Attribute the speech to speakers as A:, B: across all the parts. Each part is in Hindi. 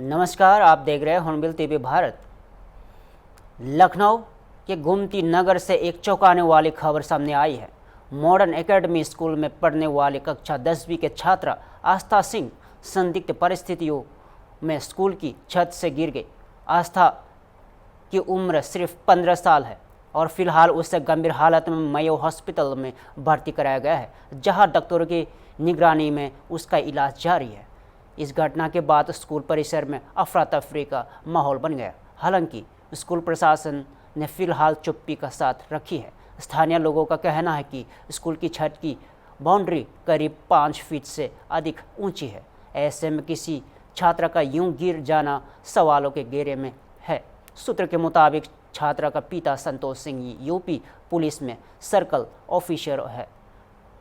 A: नमस्कार, आप देख रहे हैं हॉर्नबिल टीवी भारत। लखनऊ के गोमती नगर से एक चौंकाने वाली खबर सामने आई है। मॉडर्न एकेडमी स्कूल में पढ़ने वाले कक्षा 10वीं के छात्रा आस्था सिंह संदिग्ध परिस्थितियों में स्कूल की छत से गिर गई। आस्था की उम्र सिर्फ 15 साल है और फिलहाल उसे गंभीर हालत में मेयो हॉस्पिटल में भर्ती कराया गया है, जहां डॉक्टरों की निगरानी में उसका इलाज जारी है। इस घटना के बाद स्कूल परिसर में अफरा तफरी का माहौल बन गया। हालांकि स्कूल प्रशासन ने फिलहाल चुप्पी का साथ रखी है। स्थानीय लोगों का कहना है कि स्कूल की छत की बाउंड्री करीब 5 फीट से अधिक ऊंची है। ऐसे में किसी छात्रा का यूं गिर जाना सवालों के घेरे में है। सूत्र के मुताबिक छात्रा का पिता संतोष सिंह यूपी पुलिस में सर्कल ऑफिसर है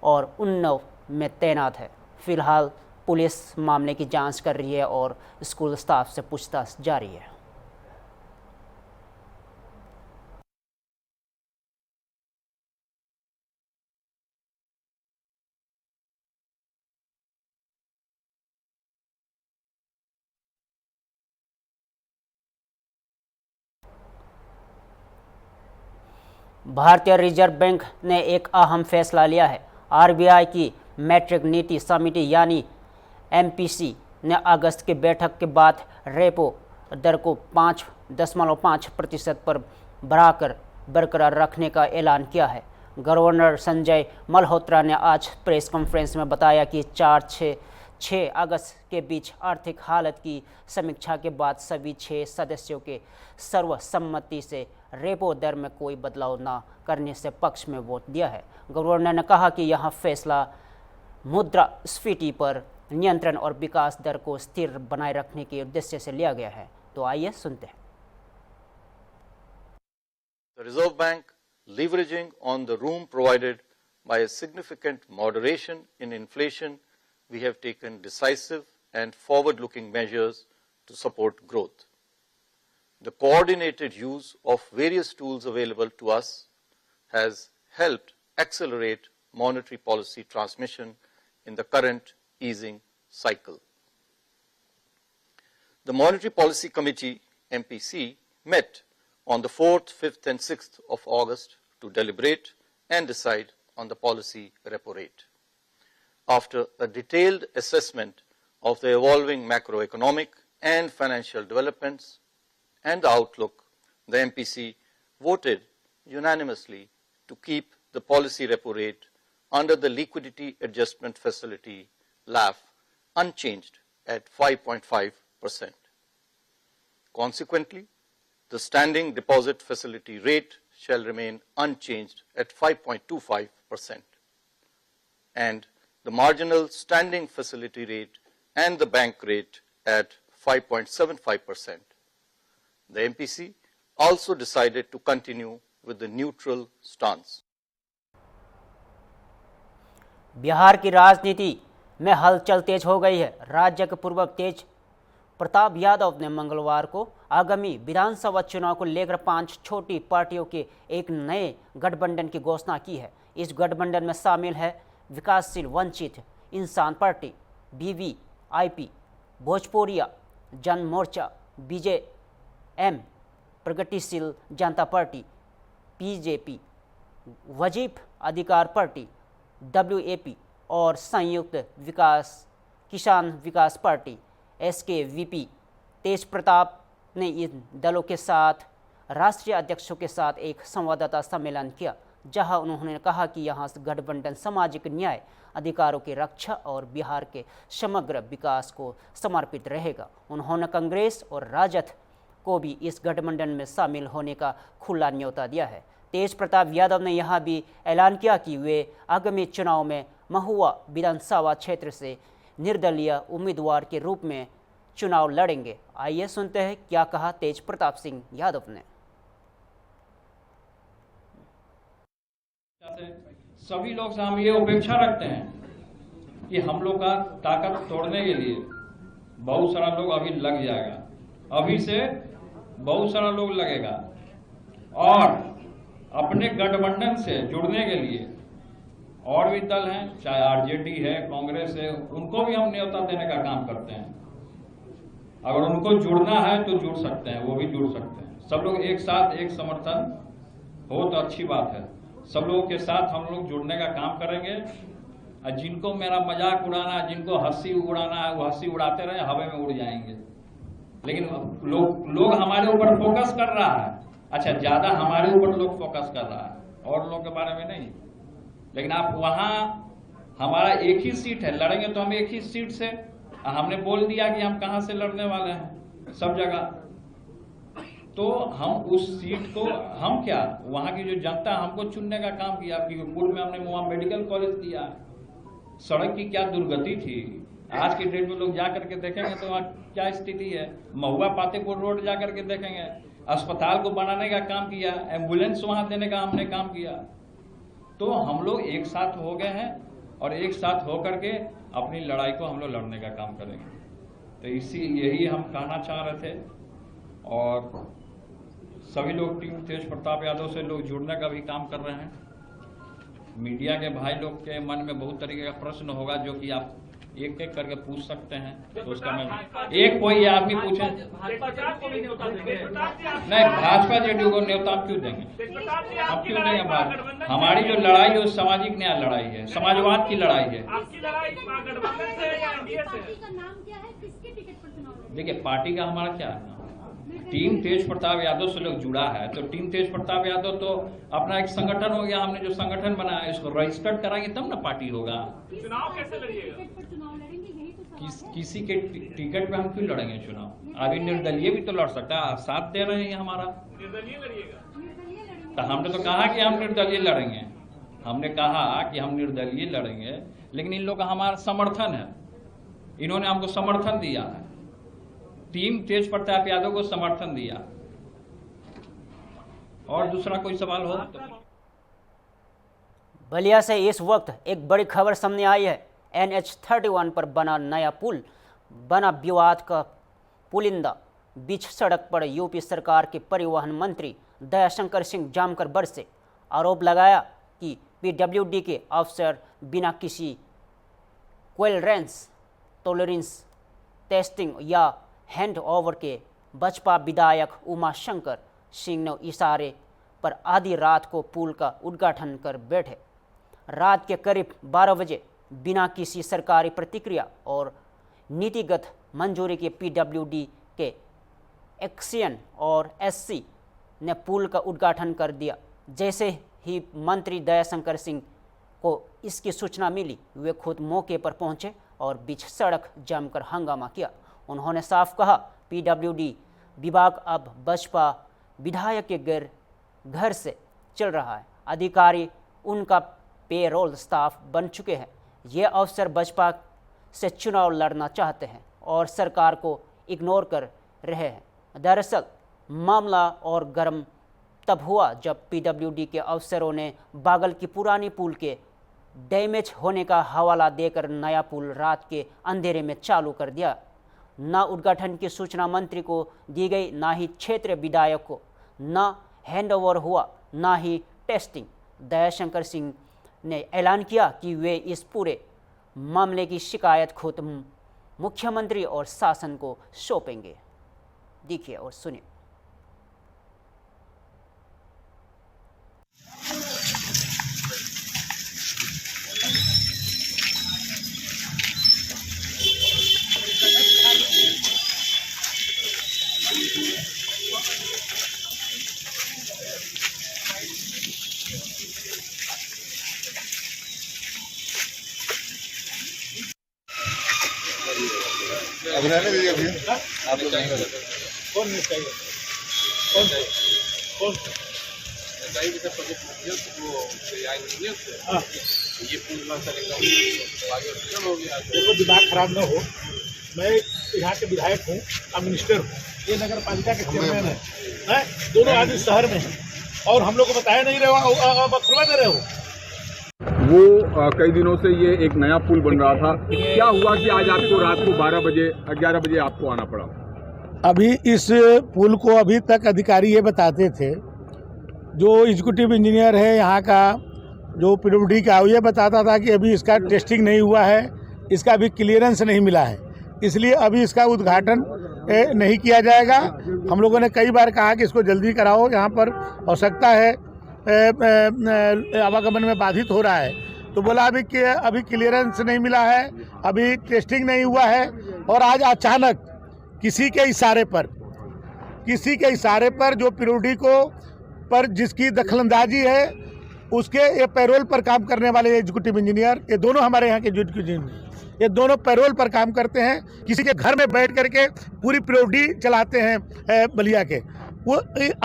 A: और उन्नाव में तैनात है। फिलहाल पुलिस मामले की जांच कर रही है और स्कूल स्टाफ से पूछताछ जारी है। भारतीय रिजर्व बैंक ने एक अहम फैसला लिया है। आरबीआई की मैट्रिक नीति समिति यानी एमपीसी ने अगस्त की बैठक के बाद रेपो दर को 5.5% पर बढ़ाकर बरकरार रखने का ऐलान किया है। गवर्नर संजय मल्होत्रा ने आज प्रेस कॉन्फ्रेंस में बताया कि 4-6 अगस्त के बीच आर्थिक हालत की समीक्षा के बाद सभी 6 सदस्यों के सर्वसम्मति से रेपो दर में कोई बदलाव न करने से पक्ष में वोट दिया है। गवर्नर ने कहा कि यह फैसला मुद्रास्फीति पर नियंत्रण और विकास दर को स्थिर बनाए रखने के उद्देश्य से लिया गया है। तो आइए सुनते हैं।
B: The Reserve Bank, leveraging on the room provided by a significant moderation in inflation, we have taken decisive and forward-looking measures to support growth. The coordinated use of various tools available to us has helped accelerate monetary policy transmission in the current easing cycle. The Monetary Policy Committee, MPC, met on the 4th, 5th and 6th of August to deliberate and decide on the policy repo rate. After a detailed assessment of the evolving macroeconomic and financial developments and the outlook, the MPC voted unanimously to keep the policy repo rate under the Liquidity Adjustment Facility (LAF) unchanged at 5.5%. Consequently, the standing deposit facility rate shall remain unchanged at 5.25%, and the marginal standing facility rate and the bank rate at 5.75%. The MPC also decided to continue with the neutral stance.
A: Bihar की राजनीति में हलचल तेज हो गई है। राज्य के पूर्व तेज प्रताप यादव ने मंगलवार को आगामी विधानसभा चुनाव को लेकर 5 छोटी पार्टियों के एक नए गठबंधन की घोषणा की है। इस गठबंधन में शामिल है विकासशील वंचित इंसान पार्टी, वीवीआईपी, भोजपुरिया जन मोर्चा, बीजेएम, प्रगतिशील जनता पार्टी, बीजेपी, वजीफ अधिकार पार्टी, डब्ल्यूएपी और संयुक्त किसान विकास पार्टी एसकेवीपी। तेज प्रताप ने इन दलों के साथ राष्ट्रीय अध्यक्षों के साथ एक संवाददाता सम्मेलन किया, जहां उन्होंने कहा कि यहां गठबंधन सामाजिक न्याय, अधिकारों की रक्षा और बिहार के समग्र विकास को समर्पित रहेगा। उन्होंने कांग्रेस और राजद को भी इस गठबंधन में शामिल होने का खुला न्योता दिया है। तेज प्रताप यादव ने यहां भी ऐलान किया कि वे आगामी चुनाव में महुआ विधानसभा क्षेत्र से निर्दलीय उम्मीदवार के रूप में चुनाव लड़ेंगे। आइए सुनते हैं क्या कहा तेज प्रताप सिंह यादव ने।
C: सभी लोग से हम ये अपेक्षा रखते हैं कि हम लोग का ताकत तोड़ने के लिए बहुत सारा लोग अभी लग जाएगा, अभी से बहुत सारा लोग लगेगा और अपने गठबंधन से जुड़ने के लिए और भी दल हैं, चाहे आरजेडी है, कांग्रेस है, उनको भी हम न्योता देने का काम करते हैं। अगर उनको जुड़ना है तो जुड़ सकते हैं, वो भी जुड़ सकते हैं। सब लोग एक साथ एक समर्थन हो तो अच्छी बात है। सब लोगों के साथ हम लोग जुड़ने का काम करेंगे। और जिनको मेरा मजाक उड़ाना है, जिनको हंसी उड़ाना है, वो हंसी उड़ाते रहे, हवा में उड़ जाएंगे। लेकिन लोग हमारे ऊपर फोकस कर रहा है। अच्छा, ज्यादा हमारे ऊपर लोग फोकस कर रहा है, और लोगों के बारे में नहीं। लेकिन आप वहां, हमारा एक ही सीट है, लड़ेंगे तो हम एक ही सीट से। हमने बोल दिया कि हम कहां से लड़ने वाले हैं, सब जगह। तो हम उस सीट को, हम क्या, वहां की जो जनता हमको चुनने का काम किया। पूर्व में हमने वहां मेडिकल कॉलेज दिया, सड़क की क्या दुर्गति थी। आज के डेट में लोग जा करके देखेंगे तो वहाँ क्या स्थिति है। महुआ पातेपुर रोड जा करके देखेंगे, अस्पताल को बनाने का काम किया, एम्बुलेंस वहां देने का हमने काम किया। तो हम लोग एक साथ हो गए हैं, और एक साथ होकर के अपनी लड़ाई को हम लोग लड़ने का काम करेंगे। तो यही हम कहना चाह रहे थे। और सभी लोग टीम तेज प्रताप यादव से लोग जुड़ने का भी काम कर रहे हैं। मीडिया के भाई लोग के मन में बहुत तरीके का प्रश्न होगा, जो कि आप एक एक करके पूछ सकते हैं। तो उसका मैं एक कोई आदमी पूछे नहीं, भाजपा जेडीयू को न्योता हम क्यों देंगे, हम क्यों देंगे भाजपा। हमारी जो लड़ाई है वो सामाजिक न्याय लड़ाई है, समाजवाद की लड़ाई है। देखिए, पार्टी का हमारा क्या है, टीम तेज प्रताप यादव से लोग जुड़ा है। तो टीम तेज प्रताप यादव तो अपना एक संगठन हो गया। हमने जो संगठन बनाया, इसको रजिस्टर्ड कराएंगे तब ना पार्टी होगा।
D: चुनाव कैसे लड़िएगा?
C: किसी के टिकट पे हम क्यों लड़ेंगे चुनाव? अभी निर्दलीय भी तो लड़ सकता है, साथ दे रहे हैं हमारा।
D: निर्दलीय लड़िएगा?
C: तो हमने तो कहा कि हम निर्दलीय लड़ेंगे, हमने कहा कि हम निर्दलीय लड़ेंगे। लेकिन इन लोग का हमारा समर्थन है, इन्होंने हमको समर्थन दिया है, टीम तेज प्रताप यादव को समर्थन दिया। और दूसरा कोई सवाल हो तो।
A: बलिया से इस वक्त एक बड़ी खबर सामने आई है। NH-31 पर बना नया पुल बना विवाद का पुलिंदा। बीच सड़क पर यूपी सरकार के परिवहन मंत्री दयाशंकर सिंह जामकर बरसे आरोप लगाया कि PWD के अफसर बिना किसी क्लियरेंस, टॉलरेंस टेस्टिंग या हैंड ओवर के बसपा विधायक उमाशंकर सिंह ने इशारे पर आधी रात को पुल का उद्घाटन कर बैठे। रात के करीब 12 बजे बिना किसी सरकारी प्रतिक्रिया और नीतिगत मंजूरी के PWD के एक्सियन और SC ने पुल का उद्घाटन कर दिया। जैसे ही मंत्री दयाशंकर सिंह को इसकी सूचना मिली, वे खुद मौके पर पहुंचे और बीच सड़क जमकर हंगामा किया। उन्होंने साफ कहा, PWD विभाग अब बसपा विधायक के घर से चल रहा है। अधिकारी उनका पेरोल स्टाफ बन चुके हैं। ये अफसर बसपा से चुनाव लड़ना चाहते हैं और सरकार को इग्नोर कर रहे हैं। दरअसल मामला और गर्म तब हुआ जब PWD के अफसरों ने बागल की पुरानी पुल के डैमेज होने का हवाला देकर नया पुल रात के अंधेरे में चालू कर दिया। न उद्घाटन की सूचना मंत्री को दी गई, ना ही क्षेत्रीय विधायक को, न हैंडओवर हुआ, ना ही टेस्टिंग। दयाशंकर सिंह ने ऐलान किया कि वे इस पूरे मामले की शिकायत खुद मुख्यमंत्री और शासन को सौंपेंगे। देखिए और सुनिए।
E: अब रहने दीजिए अभी, आप लोग नहीं बता।
D: कौन चाहिए? कौन
E: ये पुल ना चलेगा तो आगे हो गया।
D: देखो, दिमाग खराब ना हो। मैं यहाँ के विधायक हूँ, अब मिनिस्टर हूँ, ये नगर पालिका के चेयरमैन है। दोनों आदमी शहर में हैं और हम लोग को बताया नहीं रहे हो, खुलवा दे रहे हो।
F: वो कई दिनों से ये एक नया पुल बन रहा था। क्या हुआ कि आज आपको रात को 11 बजे आपको आना पड़ा?
D: अभी इस पुल को अभी तक अधिकारी ये बताते थे, जो एग्जीक्यूटिव इंजीनियर है यहाँ का, जो PWD का, ये बताता था कि अभी इसका टेस्टिंग नहीं हुआ है, इसका अभी क्लियरेंस नहीं मिला है, इसलिए अभी इसका उद्घाटन नहीं किया जाएगा। हम लोगों ने कई बार कहा कि इसको जल्दी कराओ, यहाँ पर आवश्यकता है, आवागमन में बाधित हो रहा है। तो बोला अभी क्लियरेंस नहीं मिला है, अभी टेस्टिंग नहीं हुआ है। और आज अचानक किसी के इशारे पर जो पिरोडी को पर जिसकी दखलंदाजी है, उसके ये पैरोल पर काम करने वाले एग्जीक्यूटिव इंजीनियर, ये दोनों हमारे यहाँ के एग्जीक्यूटिव इंजीनियर, ये दोनों पैरोल पर काम करते हैं। किसी के घर में बैठ करके पूरी पिरोडी चलाते हैं बलिया के वो।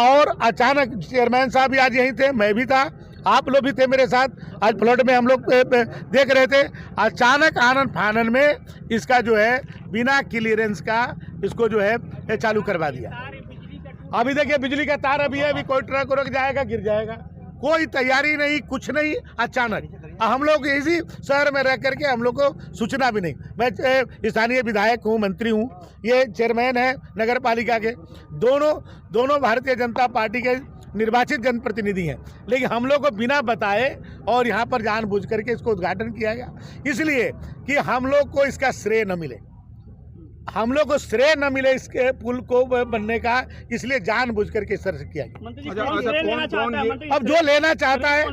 D: और अचानक चेयरमैन साहब भी आज यहीं थे, मैं भी था, आप लोग भी थे मेरे साथ। आज फ्लड में हम लोग देख रहे थे। अचानक आनन फानन में इसका जो है बिना क्लियरेंस का इसको जो है चालू करवा दिया। अभी देखिए बिजली का तार अभी है, अभी कोई ट्रक रुक जाएगा, गिर जाएगा, कोई तैयारी नहीं, कुछ नहीं। अचानक हम लोग इसी शहर में रह करके हम लोग को सूचना भी नहीं। मैं स्थानीय विधायक हूँ, मंत्री हूँ, ये चेयरमैन है नगर पालिका के, दोनों भारतीय जनता पार्टी के निर्वाचित जनप्रतिनिधि हैं, लेकिन हम लोग को बिना बताए और यहाँ पर जानबूझ करके इसको उद्घाटन किया गया, इसलिए कि हम लोग को इसका श्रेय न मिले, हम लोग को श्रेय न मिले इसके पुल को बनने का, इसलिए जानबूझ करके इस तरह से किया गया। अब जो लेना चाहता है,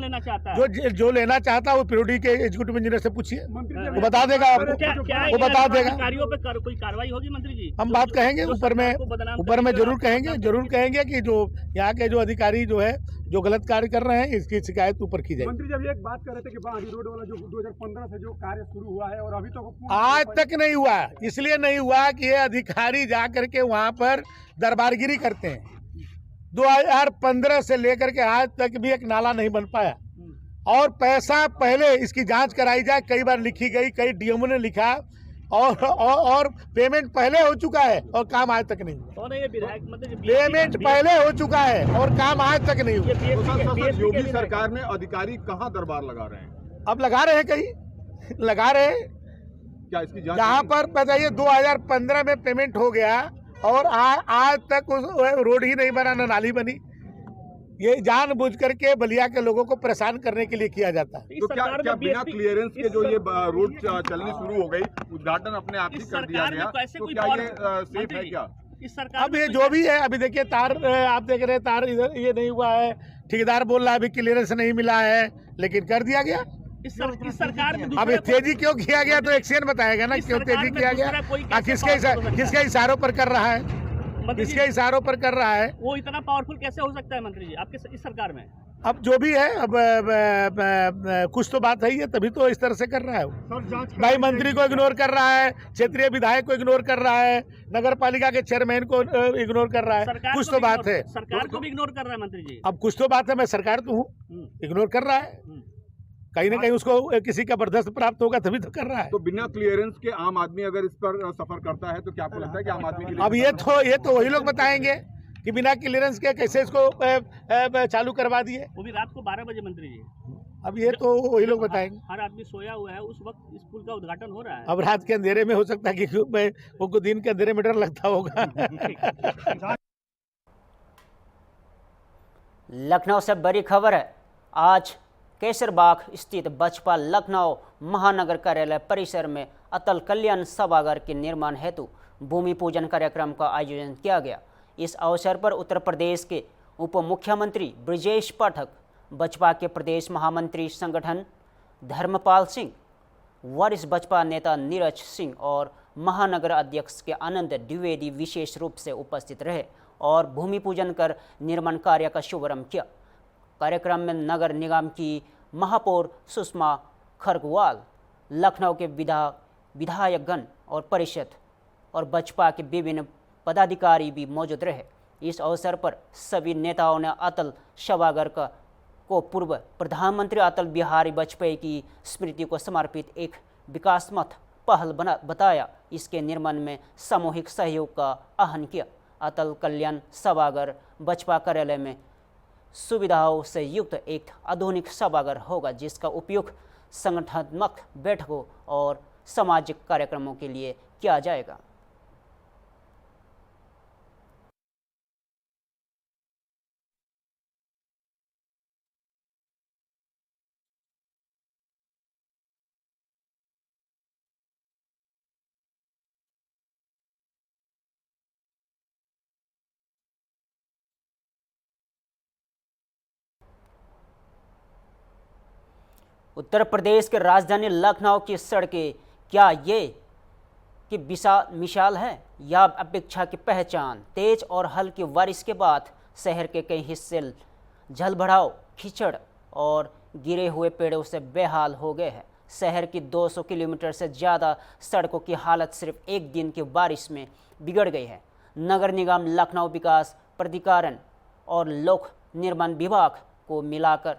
D: जो लेना चाहता है वो पिरोडी के एग्जीक्यूटिव इंजीनियर से पूछिए, वो बता देगा आपको, वो बता देगा।
E: कोई कार्रवाई होगी मंत्री जी?
D: हम बात कहेंगे ऊपर में जरूर कहेंगे कि जो यहाँ के जो अधिकारी जो है जो गलत कार्य कर रहे हैं, इसकी शिकायत ऊपर की जाएगी।
G: मंत्री जब एक बात कर रहे थे कि बाहरी रोड वाला जो 2015 से जो कार्य शुरू हुआ है और अभी तक
D: आज तक नहीं हुआ, इसलिए नहीं हुआ कि ये अधिकारी जा करके वहाँ पर दरबारगिरी करते हैं। 2015 से लेकर के आज तक भी एक नाला नहीं बन पाया, और पैसा पहले इसकी जांच कराई जाए, कई बार लिखी गई, कई डीएमओ ने लिखा, और पेमेंट पहले हो चुका है और काम आज तक नहीं हुआ।
E: और ये विधायक मतलब
D: पेमेंट पहले हो चुका है और काम आज तक नहीं हुआ।
F: योगी सरकार में अधिकारी कहाँ दरबार लगा रहे हैं?
D: अब लगा रहे हैं, कहीं लगा रहे हैं।
F: क्या इसकी जांच?
D: जहाँ पर बताइए 2015 में पेमेंट हो गया और आज तक उस रोड ही नहीं बना, न नाली बनी। ये जानबूझ करके बलिया के लोगों को परेशान करने के लिए किया जाता है।
F: तो क्या बिना क्लियरेंस के जो ये रोड चलनी शुरू हो गई, उद्घाटन अपने आप ही कर दिया गया, तो क्या ये सेफ है क्या?
E: इस सरकार
D: अब ये जो भी है, अभी देखिए तार आप देख रहे हैं, तार इधर ये नहीं हुआ है, ठेकेदार बोल रहा है अभी क्लियरेंस नहीं मिला है, लेकिन कर दिया गया।
E: इस सरकार में
D: अब तेजी क्यों किया गया तो एक्शन बताएगा ना, क्यों तेजी किया गया, किसके इशारों पर कर रहा है, किसके इशारों पर कर रहा है,
E: वो इतना पावरफुल कैसे हो सकता है मंत्री जी आपके इस सरकार में?
D: अब जो भी है, अब कुछ तो बात है ही है, तभी तो इस तरह से कर रहा है। भाई मंत्री को इग्नोर कर रहा है, क्षेत्रीय विधायक को इग्नोर कर रहा है, नगर पालिका के चेयरमैन को इग्नोर कर रहा है, कुछ तो बात है।
E: सरकार को भी इग्नोर कर रहा है मंत्री जी।
D: अब कुछ तो बात है, मैं सरकार तो हूँ, इग्नोर कर रहा है, कहीं ना कहीं उसको किसी का बर्दाश्त प्राप्त होगा तभी तो कर रहा है।
F: तो बिना क्लियरेंस के आम आदमी अगर इस पर सफर करता है तो क्या आपको लगता है कि आम आदमी के लिए?
D: अब ये तो वही लोग बताएंगे कि बिना क्लियरेंस के कैसे इसको चालू करवा दिए,
E: वो भी रात को 12 बजे मंत्री जी।
D: अब ये तो वही लोग बताएंगे।
E: हर आदमी सोया हुआ है, उस वक्त इस पुल का उद्घाटन हो रहा है।
D: अब रात के अंधेरे में हो सकता है कि उनको दिन के अंधेरे में डर लगता होगा।
A: लखनऊ से बड़ी खबर है। आज केसरबाग स्थित बसपा लखनऊ महानगर कार्यालय परिसर में अटल कल्याण सभागार के निर्माण हेतु भूमि पूजन कार्यक्रम का आयोजन किया गया। इस अवसर पर उत्तर प्रदेश के उप मुख्यमंत्री ब्रजेश पाठक, बसपा के प्रदेश महामंत्री संगठन धर्मपाल सिंह, वरिष्ठ बसपा नेता नीरज सिंह और महानगर अध्यक्ष के आनंद द्विवेदी विशेष रूप से उपस्थित रहे और भूमि पूजन कर निर्माण कार्य का शुभारंभ किया। कार्यक्रम में नगर निगम की महापौर सुषमा खरगवाल, लखनऊ के विधायकगण और परिषद और बसपा के विभिन्न पदाधिकारी भी मौजूद रहे। इस अवसर पर सभी नेताओं ने अटल सभागार को पूर्व प्रधानमंत्री अटल बिहारी वाजपेयी की स्मृति को समर्पित एक विकासात्मक पहल बताया। इसके निर्माण में सामूहिक सहयोग का आह्वान किया। अटल कल्याण सभागार बसपा कार्यालय में सुविधाओं से युक्त एक आधुनिक सभागार होगा, जिसका उपयोग संगठनात्मक बैठकों और सामाजिक कार्यक्रमों के लिए किया जाएगा। उत्तर प्रदेश के राजधानी लखनऊ की सड़कें क्या ये कि मिसाल है या अपेक्षा की पहचान? तेज और हल्की बारिश के बाद शहर के कई हिस्से जलभराव, कीचड़ और गिरे हुए पेड़ों से बेहाल हो गए हैं। शहर की 200 किलोमीटर से ज़्यादा सड़कों की हालत सिर्फ एक दिन की बारिश में बिगड़ गई है। नगर निगम, लखनऊ विकास प्राधिकरण और लोक निर्माण विभाग को मिलाकर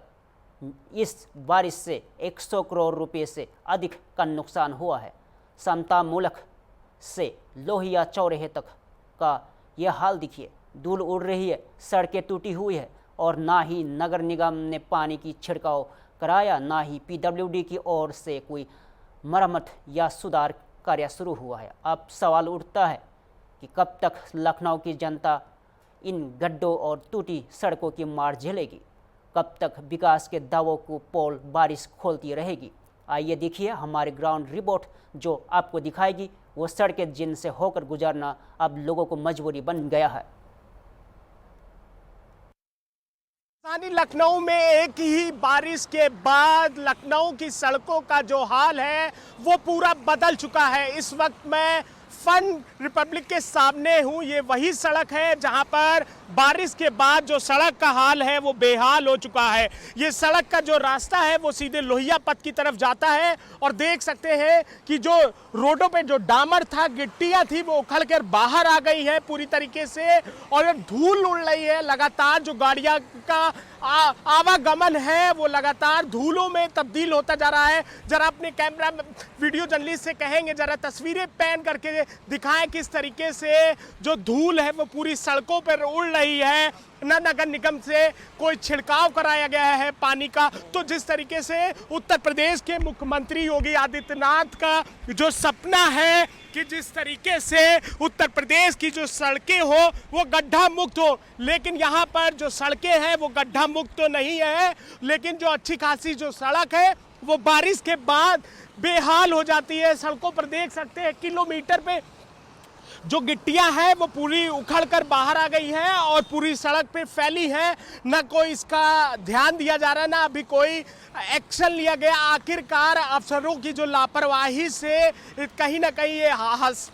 A: इस बारिश से 100 करोड़ रुपए से अधिक का नुकसान हुआ है। समता मूलक से लोहिया चौराहे तक का यह हाल देखिए, धूल उड़ रही है, सड़कें टूटी हुई है और ना ही नगर निगम ने पानी की छिड़काव कराया, ना ही पीडब्ल्यूडी की ओर से कोई मरम्मत या सुधार कार्य शुरू हुआ है। अब सवाल उठता है कि कब तक लखनऊ की जनता इन गड्ढों और टूटी सड़कों की मार झेलेगी? कब तक विकास के दावों को पोल बारिश खोलती रहेगी? आइए देखिए हमारे ग्राउंड रिपोर्ट जो आपको दिखाएगी वो सड़कें जिनसे होकर गुजरना अब लोगों को मजबूरी बन गया है।
H: राजधानी लखनऊ में एक ही बारिश के बाद लखनऊ की सड़कों का जो हाल है वो पूरा बदल चुका है। इस वक्त मैं फन रिपब्लिक के सामने हूँ। ये वही सड़क है जहाँ पर बारिश के बाद जो सड़क का हाल है वो बेहाल हो चुका है। ये सड़क का जो रास्ता है वो सीधे लोहिया पथ की तरफ जाता है और देख सकते हैं कि जो रोडों पे जो डामर था, गिट्टियाँ थी, वो उखड़ कर बाहर आ गई है पूरी तरीके से और धूल उड़ रही है। लगातार जो गाड़ियाँ का आवागमन है वो लगातार धूलों में तब्दील होता जा रहा है। जरा अपने कैमरा वीडियो जर्नलिस्ट से कहेंगे जरा तस्वीरें पैन करके दिखाएं किस तरीके से जो धूल है वो पूरी सड़कों पर उड़ रही है। न नगर निगम से कोई छिड़काव कराया गया है पानी का, तो जिस तरीके से उत्तर प्रदेश के मुख्यमंत्री योगी आदित्यनाथ का जो सपना है कि जिस तरीके से उत्तर प्रदेश की जो सड़कें हो वो गड्ढा मुक्त हो, लेकिन यहाँ पर जो सड़कें हैं वो गड्ढा मुक्त तो नहीं है, लेकिन जो अच्छी खासी जो सड़क है वो बारिश के बाद बेहाल हो जाती है। सड़कों पर देख सकते हैं किलोमीटर पे जो गिट्टियां हैं वो पूरी उखड़ कर बाहर आ गई है और पूरी सड़क पे फैली है। ना कोई इसका ध्यान दिया जा रहा है, ना अभी कोई एक्शन लिया गया। आखिरकार अफसरों की जो लापरवाही से कहीं ना कहीं ये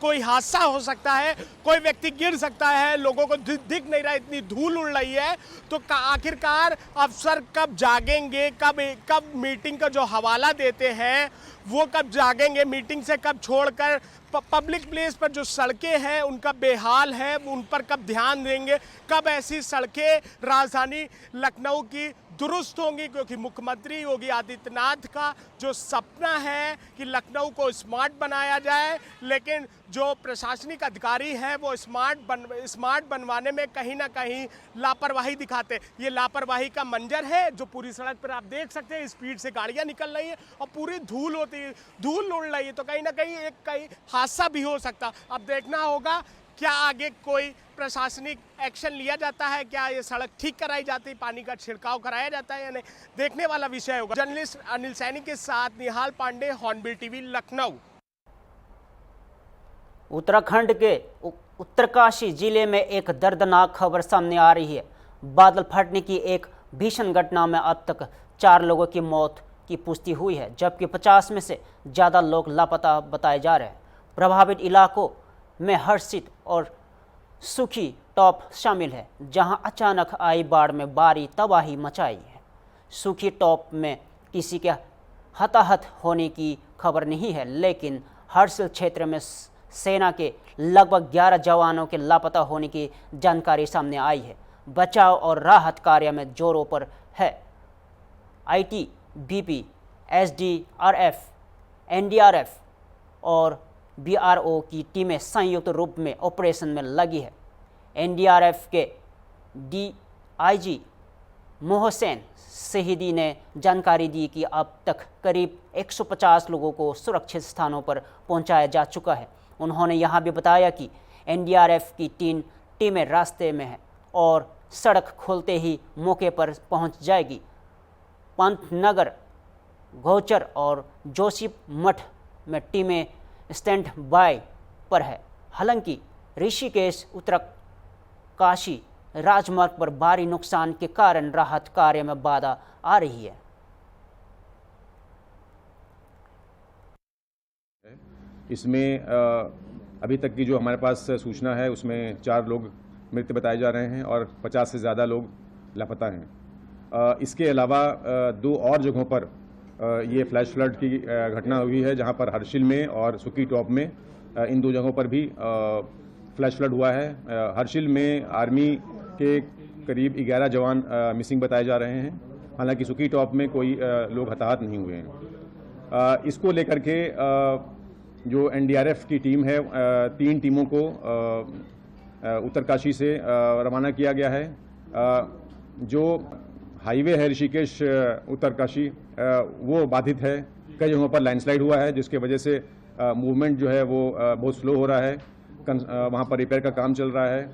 H: कोई हादसा हो सकता है, कोई व्यक्ति गिर सकता है, लोगों को दिख नहीं रहा, इतनी धूल उड़ रही है। तो आखिरकार अफसर कब जागेंगे, कब मीटिंग का जो हवाला देते हैं वो कब जागेंगे, मीटिंग से कब छोड़कर पब्लिक प्लेस पर जो सड़कें हैं उनका बेहाल है उन पर कब ध्यान देंगे, कब ऐसी सड़कें राजधानी लखनऊ की दुरुस्त होंगी? क्योंकि मुख्यमंत्री योगी आदित्यनाथ का जो सपना है कि लखनऊ को स्मार्ट बनाया जाए, लेकिन जो प्रशासनिक अधिकारी हैं वो स्मार्ट बनवाने में कहीं ना कहीं लापरवाही दिखाते। ये लापरवाही का मंजर है जो पूरी सड़क पर आप देख सकते हैं। स्पीड से गाड़ियां निकल रही है और पूरी धूल होती है, धूल उड़ रही है, तो कहीं ना कहीं हादसा भी हो सकता। अब देखना होगा क्या आगे कोई प्रशासनिक एक्शन लिया जाता है, क्या ये सड़क ठीक कराई जाती है, पानी का छिड़काव कराया जाता है या नहीं, देखने वाला विषय होगा। जर्नलिस्ट अनिल सैनी के साथ निहाल पांडे, हॉर्नबिल टीवी, लखनऊ।
A: उत्तराखंड के उत्तरकाशी जिले में एक दर्दनाक खबर सामने आ रही है। बादल फटने की एक भीषण घटना में अब तक 4 लोगों की मौत की पुष्टि हुई है, जबकि 50 में से ज़्यादा लोग लापता बताए जा रहे हैं। प्रभावित इलाकों में हर्षित और सुखी टॉप शामिल है, जहां अचानक आई बाढ़ में भारी तबाही मचाई है। सुखी टॉप में किसी के हताहत होने की खबर नहीं है, लेकिन हर्षिल क्षेत्र में सेना के लगभग 11 जवानों के लापता होने की जानकारी सामने आई है। बचाव और राहत कार्य में जोरों पर है। ITBP, SDRF, NDRF और BRO की टीमें संयुक्त रूप में ऑपरेशन में लगी है। NDRF के DIG मोहसेन शहीदी ने जानकारी दी कि अब तक करीब 150 लोगों को सुरक्षित स्थानों पर पहुंचाया जा चुका है। उन्होंने यहां भी बताया कि NDRF की 3 टीमें रास्ते में हैं और सड़क खुलते ही मौके पर पहुंच जाएगी। पंतनगर, गौचर और जोशी मठ में टीमें स्टैंड बाय पर है। हालांकि ऋषिकेश उत्तरकाशी राजमार्ग पर भारी नुकसान के कारण राहत कार्य में बाधा आ रही है।
F: इसमें अभी तक की जो हमारे पास सूचना है उसमें 4 लोग मृत बताए जा रहे हैं और 50 से ज़्यादा लोग लापता हैं। इसके अलावा 2 और जगहों पर ये फ्लैश फ्लड की घटना हुई है, जहां पर हर्षिल में और सुकी टॉप में इन 2 जगहों पर भी फ्लैश फ्लड हुआ है। हर्षिल में आर्मी के करीब 11 जवान मिसिंग बताए जा रहे हैं, हालांकि सुकी टॉप में कोई लोग हताहत नहीं हुए हैं। इसको लेकर के जो एनडीआरएफ की टीम है, 3 टीमों को उत्तरकाशी से रवाना किया गया है। जो हाईवे है ऋषिकेश उत्तरकाशी, वो बाधित है। कई जगहों पर लैंडस्लाइड हुआ है, जिसके वजह से मूवमेंट जो है वो बहुत स्लो हो रहा है। वहाँ पर रिपेयर का काम चल रहा है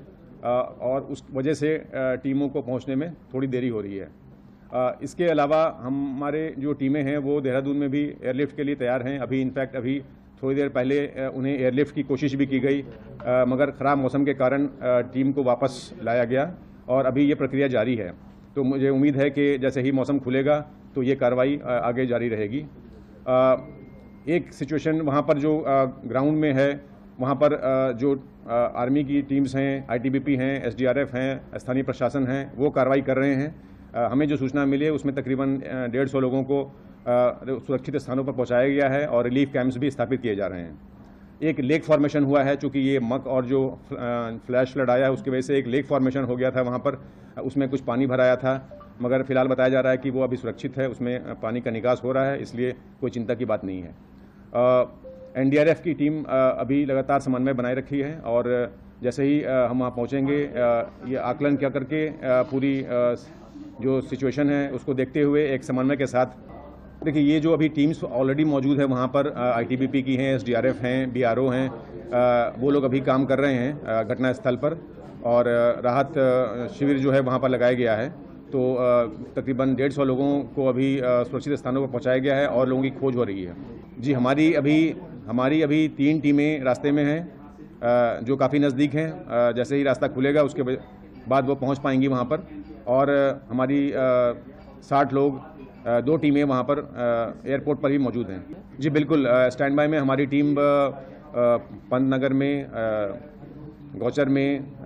F: और उस वजह से टीमों को पहुँचने में थोड़ी देरी हो रही है। इसके अलावा हमारे जो टीमें हैं वो देहरादून में भी एयरलिफ्ट के लिए तैयार हैं। अभी थोड़ी देर पहले उन्हें एयरलिफ्ट की कोशिश भी की गई, मगर ख़राब मौसम के कारण टीम को वापस लाया गया और अभी ये प्रक्रिया जारी है। तो मुझे उम्मीद है कि जैसे ही मौसम खुलेगा तो ये कार्रवाई आगे जारी रहेगी। एक सिचुएशन वहाँ पर जो ग्राउंड में है, वहाँ पर जो आर्मी की टीम्स हैं, आईटीबीपी हैं, एसडीआरएफ हैं, स्थानीय प्रशासन हैं, वो कार्रवाई कर रहे हैं। हमें जो सूचना मिली है उसमें तकरीबन 150 लोगों को सुरक्षित स्थानों पर पहुँचाया गया है और रिलीफ कैंप्स भी स्थापित किए जा रहे हैं। एक लेक फॉर्मेशन हुआ है, चूँकि ये मक और जो फ्लैश फ्लड आया है उसकी वजह से एक लेक फॉर्मेशन हो गया था वहाँ पर, उसमें कुछ पानी भराया था, मगर फिलहाल बताया जा रहा है कि वो अभी सुरक्षित है, उसमें पानी का निकास हो रहा है, इसलिए कोई चिंता की बात नहीं है। एनडीआरएफ की टीम अभी लगातार समन्वय बनाए रखी है और जैसे ही हम वहाँ पहुँचेंगे ये आकलन क्या करके पूरी जो सिचुएशन है उसको देखते हुए एक समन्वय के साथ, देखिए ये जो अभी टीम्स ऑलरेडी मौजूद है वहाँ पर, आईटीबीपी की हैं, एसडीआरएफ हैं, बीआरओ हैं, वो लोग अभी काम कर रहे हैं घटनास्थल पर और राहत शिविर जो है वहाँ पर लगाया गया है। तो तकरीबन 150 लोगों को अभी सुरक्षित स्थानों पर पहुँचाया गया है और लोगों की खोज हो रही है। जी, हमारी अभी 3 टीमें रास्ते में हैं जो काफ़ी नज़दीक हैं। जैसे ही रास्ता खुलेगा उसके बाद वो पहुँच पाएंगी वहाँ पर और हमारी 60 लोग, 2 टीमें वहाँ पर एयरपोर्ट पर ही मौजूद हैं। जी बिल्कुल, स्टैंड बाय में हमारी टीम पंतनगर में, गौचर में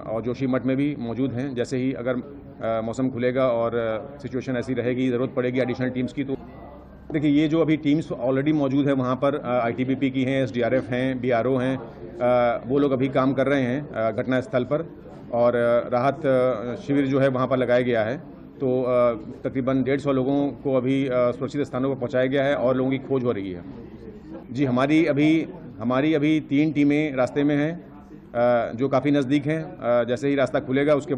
F: और जोशीमठ में भी मौजूद हैं। जैसे ही अगर मौसम खुलेगा और सिचुएशन ऐसी रहेगी, ज़रूरत पड़ेगी एडिशनल टीम्स की, तो देखिए ये जो अभी टीम्स ऑलरेडी मौजूद है वहाँ पर, आईटीबीपी की हैं, एसडीआरएफ हैं, बीआरओ हैं, वो लोग अभी काम कर रहे हैं घटनास्थल पर और राहत शिविर जो है वहाँ पर लगाया गया है। तो तकरीबन 150 लोगों को अभी सुरक्षित स्थानों पर पहुँचाया गया है और लोगों की खोज हो रही है। जी, हमारी अभी 3 टीमें रास्ते में हैं जो काफ़ी नज़दीक हैं। जैसे ही रास्ता खुलेगा उसके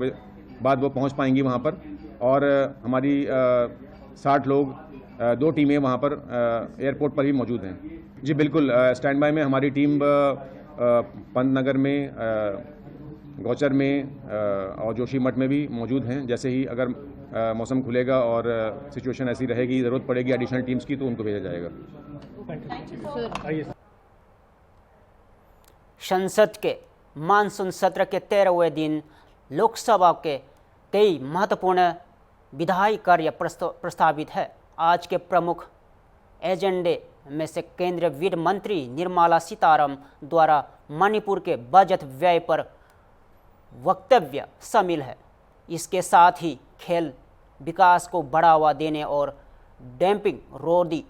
F: बाद वो पहुँच पाएंगी वहाँ पर और हमारी 60 लोग, 2 टीमें वहाँ पर एयरपोर्ट पर ही मौजूद हैं। जी बिल्कुल, स्टैंड बाय में हमारी टीम पंतनगर में, गौचर में और जोशीमठ में भी मौजूद हैं। जैसे ही अगर मौसम खुलेगा और सिचुएशन ऐसी रहेगी, ज़रूरत पड़ेगी एडिशनल टीम्स की, तो उनको भेजा जाएगा।
A: संसद के मानसून सत्र के 13वें दिन लोकसभा के कई महत्वपूर्ण विधायी कार्य प्रस्तावित है। आज के प्रमुख एजेंडे में से केंद्रीय वित्त मंत्री निर्मला सीतारमण द्वारा मणिपुर के बजट व्यय पर वक्तव्य शामिल है। इसके साथ ही खेल विकास को बढ़ावा देने और डैम्पिंग रोधी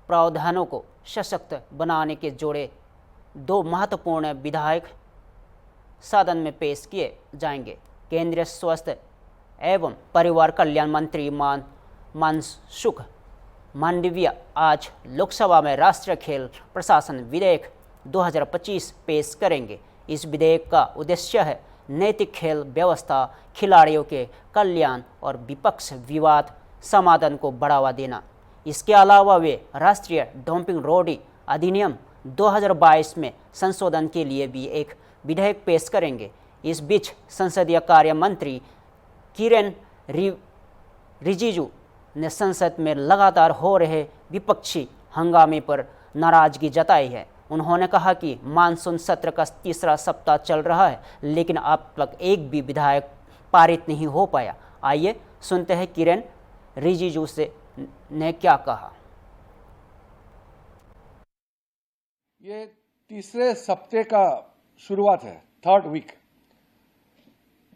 A: प्रावधानों को सशक्त बनाने के जोड़े 2 महत्वपूर्ण विधेयक सदन में पेश किए जाएंगे। केंद्रीय स्वास्थ्य एवं परिवार कल्याण मंत्री मनसुख मांडविया आज लोकसभा में राष्ट्रीय खेल प्रशासन विधेयक 2025 पेश करेंगे। इस विधेयक का उद्देश्य है नैतिक खेल व्यवस्था, खिलाड़ियों के कल्याण और विपक्ष विवाद समाधान को बढ़ावा देना। इसके अलावा वे राष्ट्रीय डोपिंग रोधी अधिनियम 2022 में संशोधन के लिए भी एक विधेयक पेश करेंगे। इस बीच संसदीय कार्य मंत्री किरेन रिजिजू ने संसद में लगातार हो रहे विपक्षी हंगामे पर नाराजगी जताई है। उन्होंने कहा कि मानसून सत्र का 3रा सप्ताह चल रहा है, लेकिन अब तक एक भी विधेयक पारित नहीं हो पाया। आइए सुनते हैं किरेन रिजिजू ने क्या कहा।
G: ये तीसरे सप्ताह का शुरुआत है, थर्ड वीक।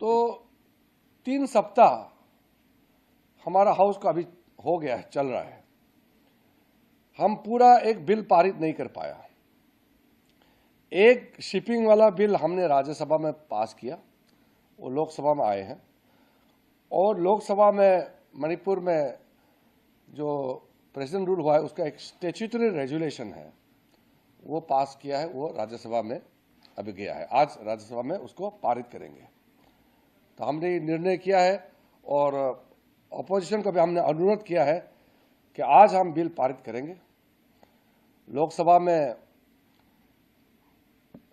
G: तो 3 सप्ताह हमारा हाउस का अभी हो गया है, चल रहा है। हम पूरा एक बिल पारित नहीं कर पाया। एक शिपिंग वाला बिल हमने राज्यसभा में पास किया, वो लोकसभा में आए हैं, और लोकसभा में मणिपुर में जो प्रेसिडेंट रूल हुआ है उसका एक स्टैट्यूटरी रेजुलेशन है, वो पास किया है, वो राज्यसभा में अभी गया है। आज राज्यसभा में उसको पारित करेंगे। तो हमने ये निर्णय किया है और अपोजिशन को भी हमने अनुरोध किया है कि आज हम बिल पारित करेंगे। लोकसभा में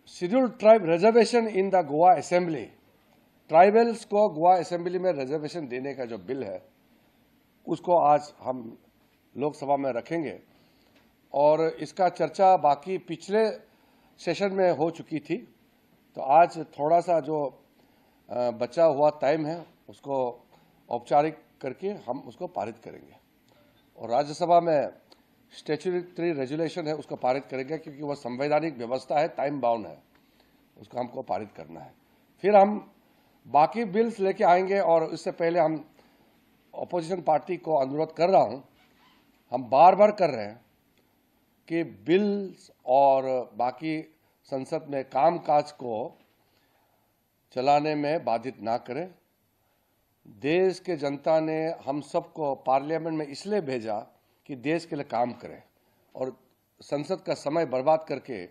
G: scheduled tribe reservation in the Goa assembly, tribals को गोवा असेंबली में रिजर्वेशन देने का जो बिल है उसको आज हम लोकसभा में रखेंगे। और इसका चर्चा बाकी पिछले सेशन में हो चुकी थी, तो आज थोड़ा सा जो बचा हुआ टाइम है उसको औपचारिक करके हम उसको पारित करेंगे। और राज्यसभा में स्टैट्यूटरी रेजुलेशन है उसको पारित करेंगे, क्योंकि वह संवैधानिक व्यवस्था है, टाइम बाउंड है, उसको हमको पारित करना है। फिर हम बाकी बिल्स लेके आएंगे। और इससे पहले हम अपोजिशन पार्टी को अनुरोध कर रहा हूं, हम बार बार कर रहे हैं कि बिल्स और बाकी संसद में कामकाज को चलाने में बाधित ना करें। देश के जनता ने हम सबको पार्लियामेंट में इसलिए भेजा कि देश के लिए काम करें, और संसद का समय बर्बाद करके,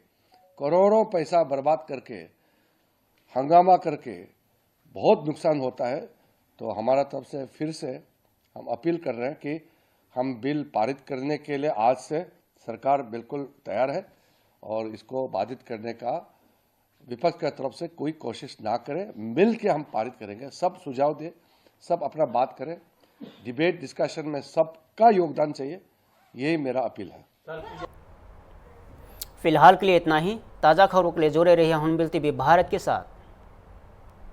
G: करोड़ों पैसा बर्बाद करके, हंगामा करके बहुत नुकसान होता है। तो हमारा तरफ से फिर से हम अपील कर रहे हैं कि हम बिल पारित करने के लिए आज से सरकार बिल्कुल तैयार है, और इसको बाधित करने का विपक्ष की तरफ से कोई कोशिश ना करें। मिल के हम पारित करेंगे। सब सुझाव दें, सब अपना बात करें, डिबेट डिस्कशन में सबका योगदान चाहिए, यही मेरा अपील है।
A: फिलहाल के लिए इतना ही। ताज़ा खबरों के लिए जुड़े रहिए हॉर्नबिल टीवी भारत के साथ।